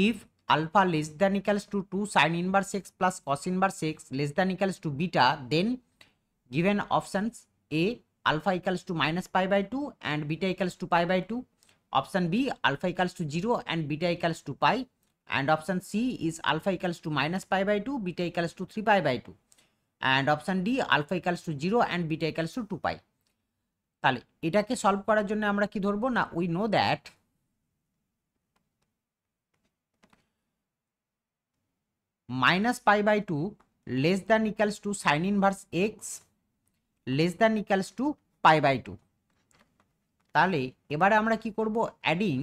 if alpha less than equals to 2 sin inverse x plus cos inverse x less than equals to beta, then given options A alpha equals to minus pi by 2 and beta equals to pi by 2, option B alpha equals to 0 and beta equals to pi, and option C is alpha equals to minus pi by 2 beta equals to 3 pi by 2, and option D alpha equals to 0 and beta equals to 2 pi. তাহলে এটাকে solve করার জন্য আমরা কি ধরবো না, we know that minus pi by 2 less than equals to sin inverse x less than equals to pi by 2. তাহলে এবারে আমরা কি করব, adding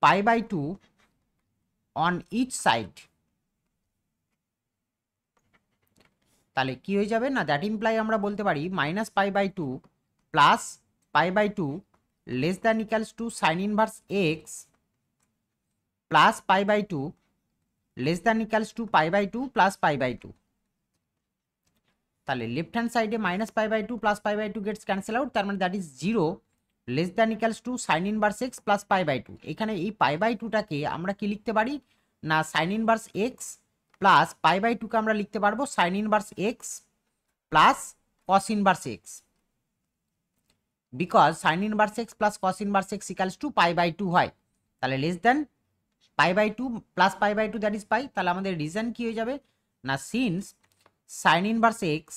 pi by 2 on each side. তাহলে কি হয়ে যাবে না, দ্যাট ইমপ্লাই আমরা বলতে পারি minus pi by 2 plus pi by 2 less than equals to sine inverse x plus pi by 2 less than equals to pi by 2 plus pi by 2. তাহলে left hand সাইডে minus pi by 2 plus pi by 2 gets cancel out, তার মানে that is 0 less than equals to sine inverse x plus pi by 2. এখানে এই pi by 2টাকে আমরা কি লিখতে পারি না, sine inverse x plus pi by 2 কে আমরা লিখতে পারবো sine inverse x plus cos inverse X, because sine inverse x plus cos inverse X equals to pi by 2 হয়. তাহলে less than pi by 2 plus pi by 2 that is pi. তাহলে আমাদের reason কি হয়ে যাবে না, since sine inverse x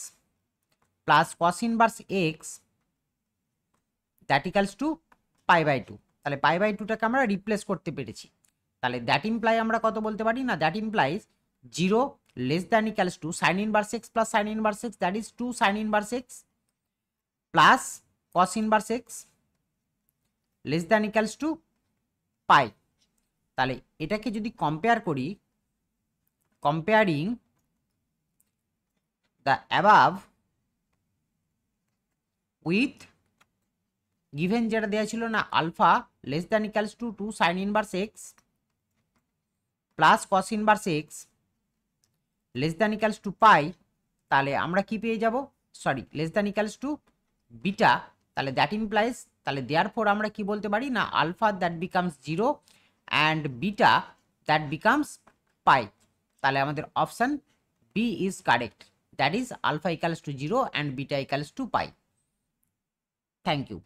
plus cos inverse X that equals to pi by 2. তাহলে pi by 2টাকে আমরা রিপ্লেস করতে পেরেছি. তাহলে দ্যাট ইমপ্লাই আমরা কত বলতে পারি না, that implies 0 less than equals to sin inverse x plus sin inverse x, that is 2 sin inverse x plus cos inverse x less than equals to pi. তাহলে এটাকে যদি কম্পেয়ার করি, comparing the above with given যেটা দেওয়া ছিল না, alpha less than equals to 2 sin inverse x plus cos inverse x less than equals to pi, তাহলে আমরা কি পেয়ে যাব, sorry less than equals to beta. তাহলে দ্যাট ইমপ্লাইজ, তাহলে দেয়ারফর আমরা কি বলতে পারি না, alpha that becomes 0 and beta that becomes pi. তাহলে আমাদের option B is correct, that is alpha equals to 0 and beta equals to pi. Thank you.